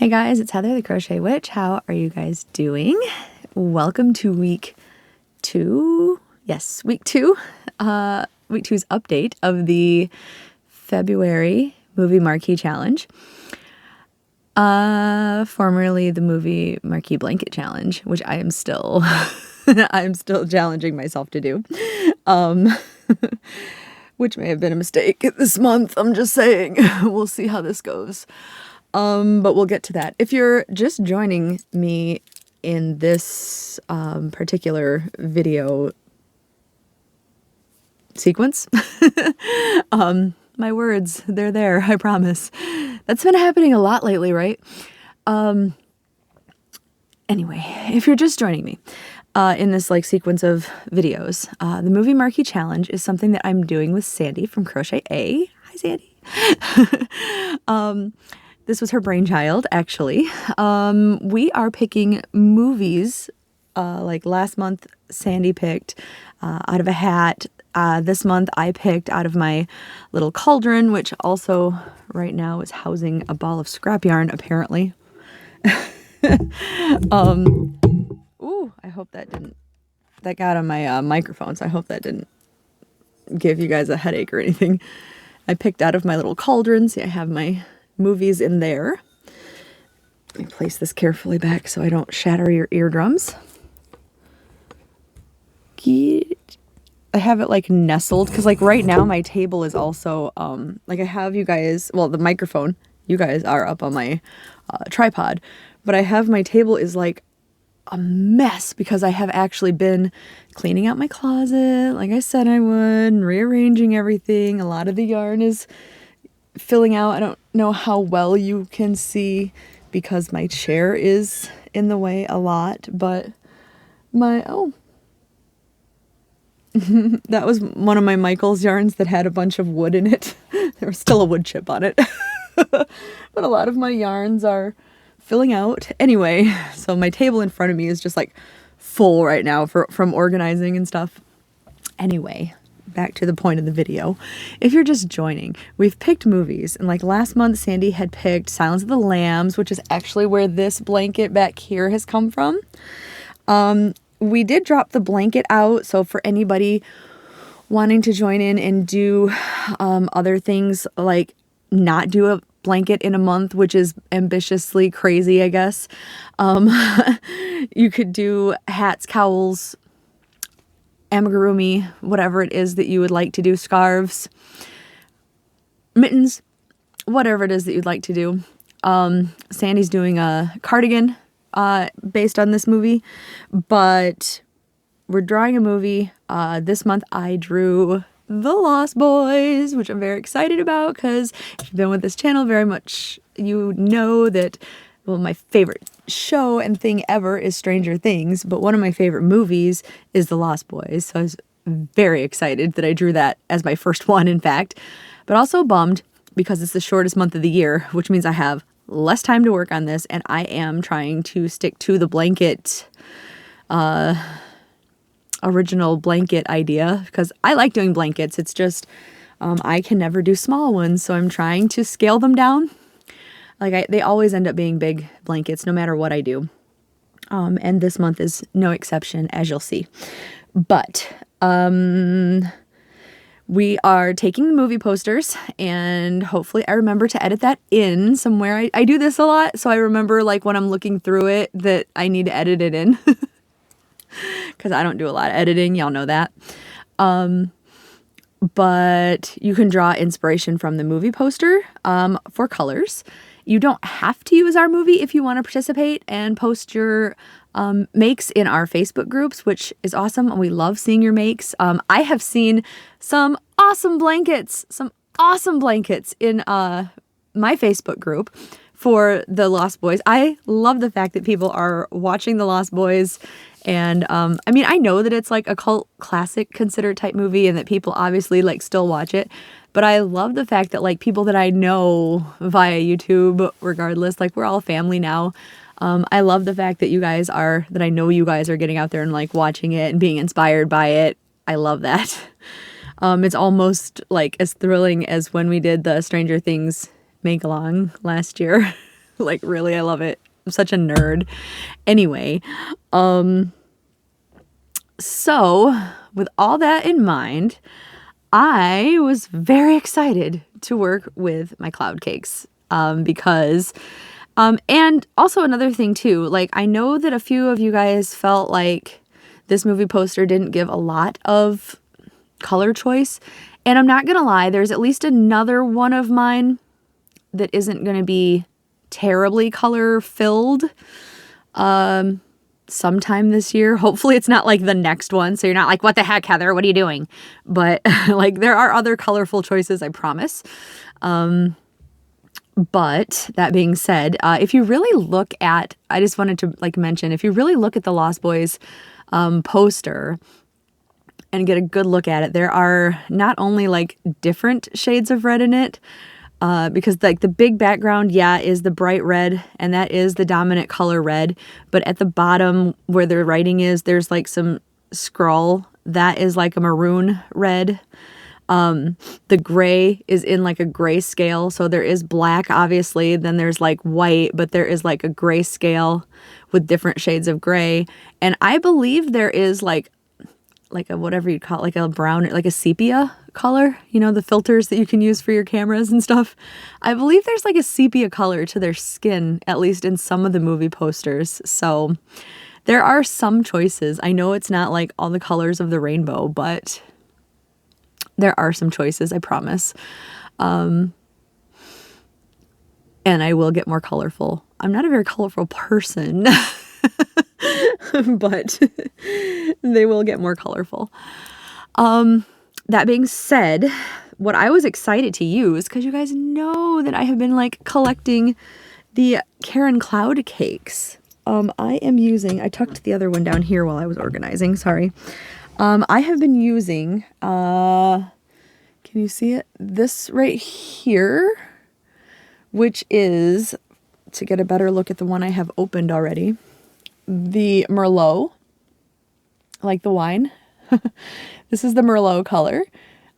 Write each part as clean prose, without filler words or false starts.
Hey guys, it's Heather the Crochet Witch. How are you guys doing? Welcome to week 2. Yes, week 2. Week 2's update of the February movie Marquee challenge. Formerly the movie Marquee blanket challenge, which I am still I'm still challenging myself to do. Which may have been a mistake this month. I'm just saying. We'll see how this goes. But we'll get to that. If you're just joining me in this particular video sequence, my words, they're there, I promise. That's been happening a lot lately, right? Anyway, if you're just joining me in this sequence of videos, the movie Marquee challenge is something that I'm doing with Sandy from Crochet A. Hi, Sandy. This was her brainchild, actually. We are picking movies. Last month, Sandy picked out of a hat. This month, I picked out of my little cauldron, which also right now is housing a ball of scrap yarn, apparently. Ooh, I hope that got on my microphone, so I hope that didn't give you guys a headache or anything. I picked out of my little cauldron. See, I have my movies in there. Let me place this carefully back so I don't shatter your eardrums. I have it nestled because right now my table is also I have you guys, well, the microphone, you guys are up on my tripod, but I have my table is a mess because I have actually been cleaning out my closet like I said I would, and rearranging everything. A lot of the yarn is filling out. I don't know how well you can see because my chair is in the way a lot, but that was one of my Michael's yarns that had a bunch of wood in it. There was still a wood chip on it. But a lot of my yarns are filling out. Anyway, so my table in front of me is just full right now from organizing and stuff. Anyway, back to the point of the video. If you're just joining, we've picked movies, and last month Sandy had picked Silence of the Lambs, which is actually where this blanket back here has come from. We did drop the blanket out, so for anybody wanting to join in and do other things not do a blanket in a month, which is ambitiously crazy, I guess. You could do hats, cowls, amigurumi, whatever it is that you would like to do, scarves, mittens, whatever it is that you'd like to do. Sandy's doing a cardigan based on this movie, but we're drawing a movie. This month I drew The Lost Boys, which I'm very excited about because if you've been with this channel very much, you know that, well, my favorite show and thing ever is Stranger Things, but one of my favorite movies is The Lost Boys, so I was very excited that I drew that as my first one, in fact, but also bummed because it's the shortest month of the year, which means I have less time to work on this, and I am trying to stick to the blanket, original blanket idea, because I like doing blankets. It's just, I can never do small ones, so I'm trying to scale them down. They always end up being big blankets, no matter what I do. And this month is no exception, as you'll see. But, we are taking the movie posters, and hopefully I remember to edit that in somewhere. I do this a lot, so I remember when I'm looking through it that I need to edit it in. Because I don't do a lot of editing, y'all know that. But you can draw inspiration from the movie poster for colors. You don't have to use our movie if you want to participate and post your makes in our Facebook groups, which is awesome, and we love seeing your makes. I have seen some awesome blankets in my Facebook group for The Lost Boys. I love the fact that people are watching The Lost Boys, and I know that it's a cult classic considered type movie and that people obviously still watch it, but I love the fact that people that I know via YouTube, regardless, we're all family now. I love the fact that I know you guys are getting out there and watching it and being inspired by it. I love that. It's almost as thrilling as when we did the Stranger Things make along last year. Like, really, I love it. I'm such a nerd. Anyway, so with all that in mind, I was very excited to work with my cloud cakes, because and also another thing too, like, I know that a few of you guys felt like this movie poster didn't give a lot of color choice. And I'm not going to lie, there's at least another one of mine that isn't going to be terribly color filled sometime this year. Hopefully it's not like the next one, so you're not like, what the heck, Heather, what are you doing? But like, there are other colorful choices, I promise. But that being said, if you really look at, I just wanted to like mention, if you really look at the Lost Boys poster and get a good look at it, there are not only like different shades of red in it, because like the big background, yeah, is the bright red, and that is the dominant color red. But at the bottom where the writing is, there's like some scroll that is like a maroon red. The gray is in like a gray scale. So there is black, obviously, then there's like white, but there is like a gray scale with different shades of gray. And I believe there is like a, whatever you call it, like a brown, like a sepia color, you know, the filters that you can use for your cameras and stuff. I believe there's like a sepia color to their skin, at least in some of the movie posters. So there are some choices. I know it's not like all the colors of the rainbow, but there are some choices, I promise. And I will get more colorful. I'm not a very colorful person, but they will get more colorful. That being said, what I was excited to use, because you guys know that I have been like collecting the Karen Cloud cakes. I tucked the other one down here while I was organizing, sorry. I have been using, can you see it? This right here, which is, to get a better look at the one I have opened already, the Merlot, like the wine. This is the Merlot color.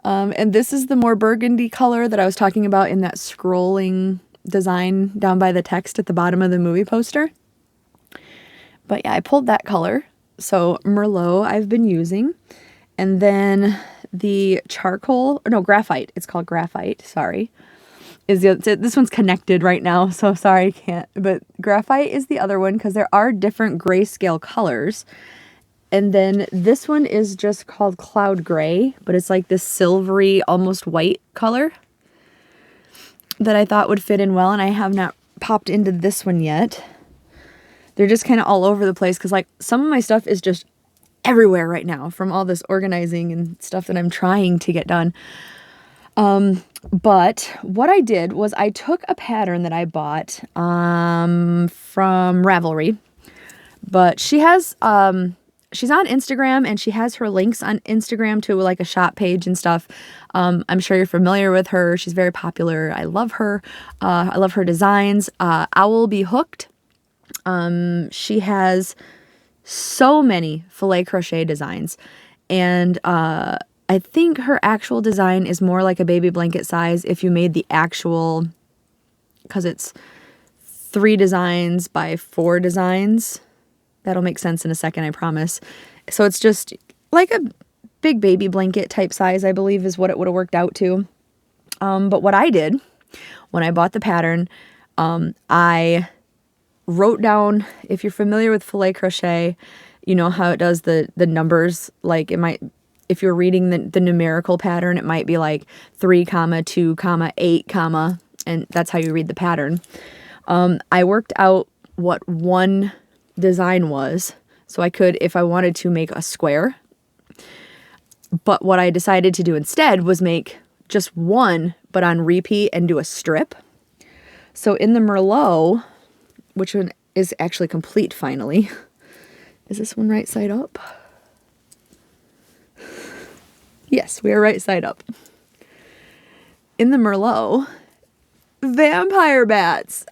And this is the more burgundy color that I was talking about in that scrolling design down by the text at the bottom of the movie poster. But yeah, I pulled that color. So Merlot I've been using. And then the graphite. It's called graphite, sorry. This one's connected right now, so sorry, I can't. But graphite is the other one, because there are different grayscale colors. And then this one is just called Cloud Gray, but it's like this silvery, almost white color that I thought would fit in well, and I have not popped into this one yet. They're just kind of all over the place, because like some of my stuff is just everywhere right now from all this organizing and stuff that I'm trying to get done. But what I did was I took a pattern that I bought from Ravelry, but she has she's on Instagram, and she has her links on Instagram to like a shop page and stuff. I'm sure you're familiar with her. She's very popular. I love her. I love her designs. Owl Be Hooked. She has so many filet crochet designs, and I think her actual design is more like a baby blanket size if you made the actual, because it's 3 designs by 4 designs. That'll make sense in a second, I promise. So it's just like a big baby blanket type size, I believe, is what it would have worked out to. But what I did when I bought the pattern, I wrote down, if you're familiar with filet crochet, you know how it does the numbers. Like it might, if you're reading the numerical pattern, it might be like 3, 2, 8, and that's how you read the pattern. I worked out what one design was, so I could, if I wanted to, make a square. But what I decided to do instead was make just one, but on repeat, and do a strip. So in the Merlot, which one is actually complete finally, is this one right side up? Yes, we are right side up. In the Merlot, vampire bats.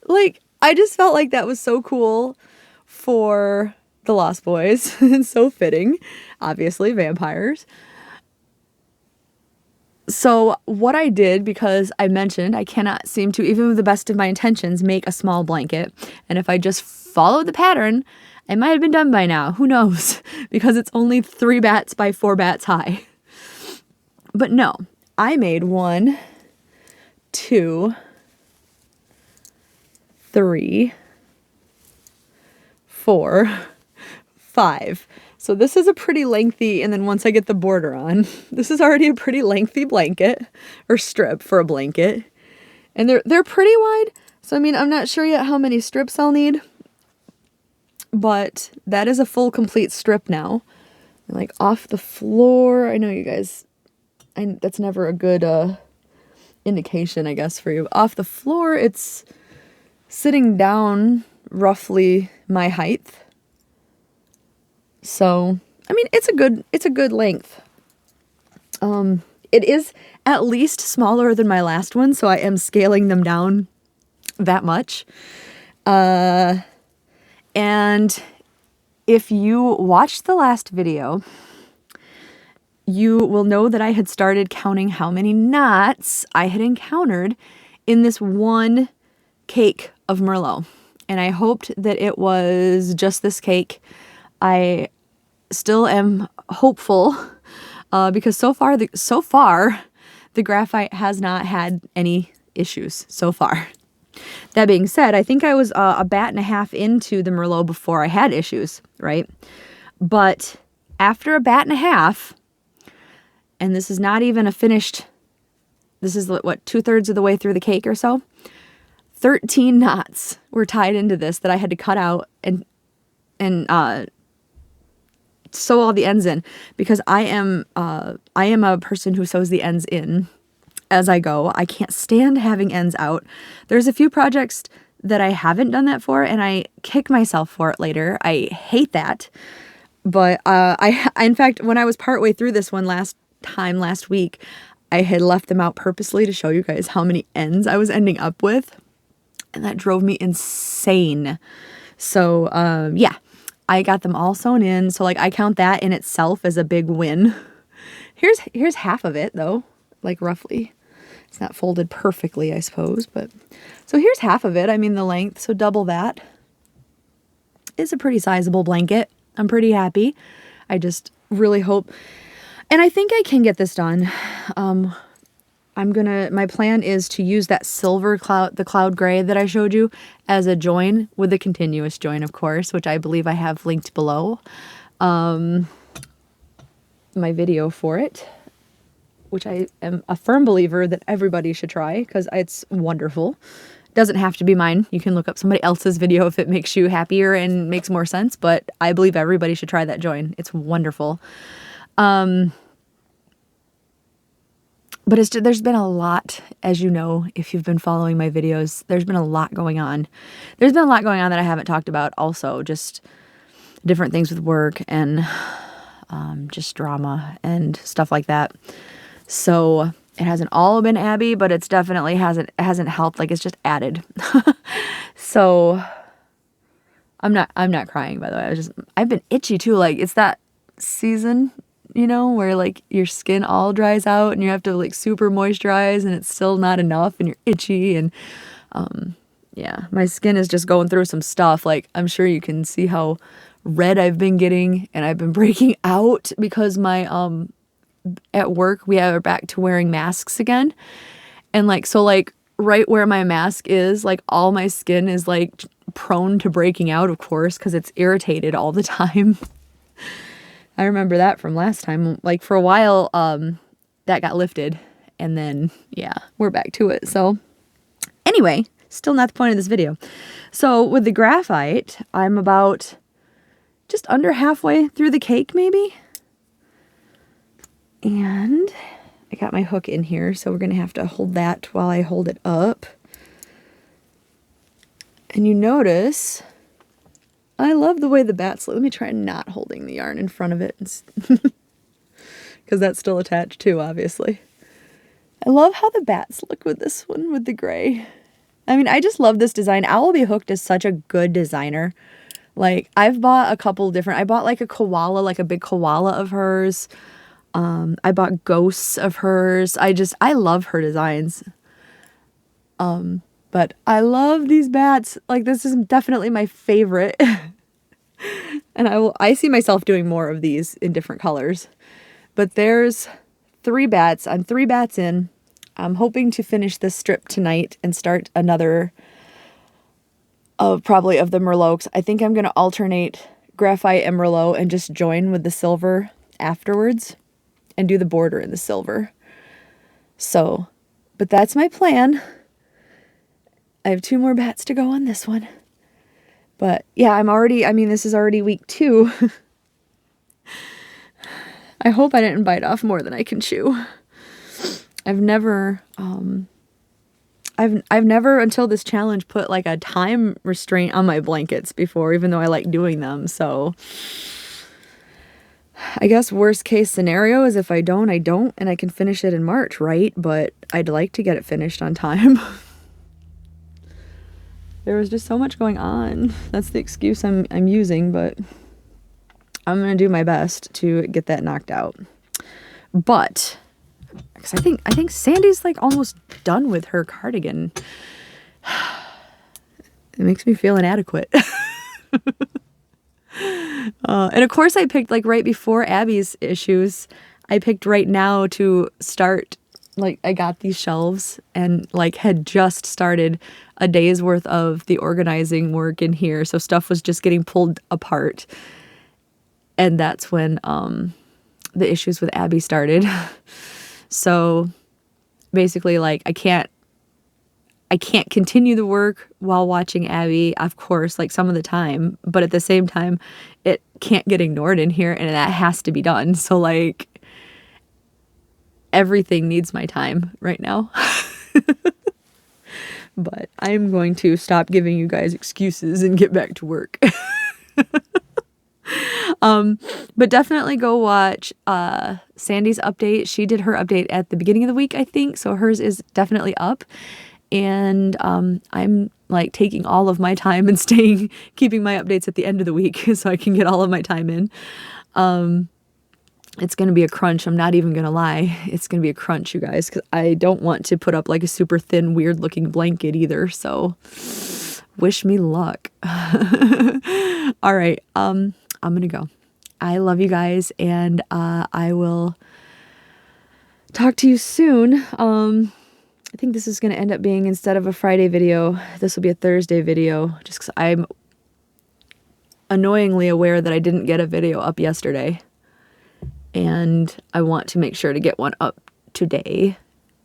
Like, I just felt like that was so cool for the Lost Boys. It's so fitting. Obviously, vampires. So what I did, because I mentioned I cannot seem to, even with the best of my intentions, make a small blanket. And if I just followed the pattern, I might have been done by now. Who knows? Because it's only 3 bats by 4 bats high. But no, I made 1, 2, 3, 4, 5. So this is a pretty lengthy, and then once I get the border on, this is already a pretty lengthy blanket, or strip for a blanket. And they're pretty wide, so I mean, I'm not sure yet how many strips I'll need, but that is a full complete strip now. And like off the floor, I know you guys, that's never a good indication, I guess, for you. Off the floor, it's sitting down roughly my height. So, I mean, it's a good length. It is at least smaller than my last one, so I am scaling them down that much. And if you watched the last video, you will know that I had started counting how many knots I had encountered in this one cake of Merlot. And I hoped that it was just this cake. I still am hopeful because so far the graphite has not had any issues so far. That being said, I think I was a bat and a half into the Merlot before I had issues, right? But after a bat and a half, and this is not even a finished, this is what, 2/3 of the way through the cake or so, 13 knots were tied into this that I had to cut out and sew all the ends in, because I am a person who sews the ends in as I go. I can't stand having ends out. There's a few projects that I haven't done that for, and I kick myself for it later. I hate that. But I in fact, when I was partway through this one last week, I had left them out purposely to show you guys how many ends I was ending up with, and that drove me insane. So yeah, I got them all sewn in. So like I count that in itself as a big win. Here's half of it though, like roughly. It's not folded perfectly, I suppose, but so here's half of it. I mean the length, so double that is a pretty sizable blanket. I'm pretty happy. I just really hope, and I think I can get this done. My plan is to use that silver cloud, the cloud gray that I showed you, as a join with a continuous join, of course, which I believe I have linked below. My video for it, which I am a firm believer that everybody should try because it's wonderful. It doesn't have to be mine. You can look up somebody else's video if it makes you happier and makes more sense, but I believe everybody should try that join. It's wonderful. But there's been a lot, as you know, if you've been following my videos, there's been a lot going on. There's been a lot going on that I haven't talked about also, just different things with work and just drama and stuff like that. So it hasn't all been Abby, but it's definitely hasn't helped. Like it's just added. So I'm not crying, by the way. I've been itchy too. Like it's that season, you know, where like your skin all dries out and you have to like super moisturize and it's still not enough and you're itchy and yeah, my skin is just going through some stuff. Like I'm sure you can see how red I've been getting, and I've been breaking out because my at work we are back to wearing masks again. And like so like right where my mask is, like all my skin is like prone to breaking out, of course, because it's irritated all the time. I remember that from last time. Like for a while, that got lifted, and then yeah, we're back to it. So anyway, still not the point of this video. So with the graphite, I'm about just under halfway through the cake, maybe. And I got my hook in here, so we're gonna have to hold that while I hold it up. And you notice, I love the way the bats look. Let me try not holding the yarn in front of it, because that's still attached too, obviously. I love how the bats look with this one, with the gray. I mean, I just love this design. Owl Be Hooked is such a good designer. Like, I've bought a couple different, I bought like a koala, like a big koala of hers. I bought ghosts of hers. I love her designs. But I love these bats. Like, this is definitely my favorite. And I see myself doing more of these in different colors. But there's 3 bats. I'm 3 bats in. I'm hoping to finish this strip tonight and start another probably of the Merlot. 'Cause I think I'm going to alternate graphite and Merlot and just join with the silver afterwards and do the border in the silver. So, but that's my plan. I have 2 more bats to go on this one. But yeah, this is already week 2. I hope I didn't bite off more than I can chew. I've never until this challenge put like a time restraint on my blankets before, even though I like doing them. So I guess worst case scenario is if I don't, and I can finish it in March, right? But I'd like to get it finished on time. There was just so much going on. That's the excuse I'm using, but I'm going to do my best to get that knocked out. But because I think Sandy's like almost done with her cardigan. It makes me feel inadequate. And of course I picked like right before Abby's issues. I picked right now to start, like I got these shelves and like had just started a day's worth of the organizing work in here. So stuff was just getting pulled apart. And that's when the issues with Abby started. So basically like I can't continue the work while watching Abby, of course, like some of the time, but at the same time, it can't get ignored in here and that has to be done. So like everything needs my time right now. But I'm going to stop giving you guys excuses and get back to work. But definitely go watch Sandy's update. She did her update at the beginning of the week, I think. So hers is definitely up. And I'm like taking all of my time and keeping my updates at the end of the week so I can get all of my time in. It's going to be a crunch. I'm not even going to lie. It's going to be a crunch, you guys, because I don't want to put up like a super thin, weird looking blanket either. So wish me luck. All right. I'm going to go. I love you guys and I will talk to you soon. I think this is going to end up being, instead of a Friday video, this will be a Thursday video, just because I'm annoyingly aware that I didn't get a video up yesterday. And I want to make sure to get one up today.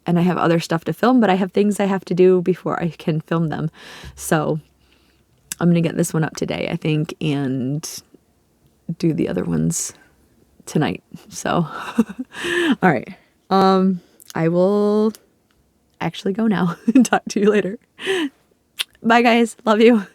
And I have other stuff to film, but I have things I have to do before I can film them. So I'm going to get this one up today, I think, and do the other ones tonight. So, all right. I will actually go now and talk to you later. Bye, guys. Love you.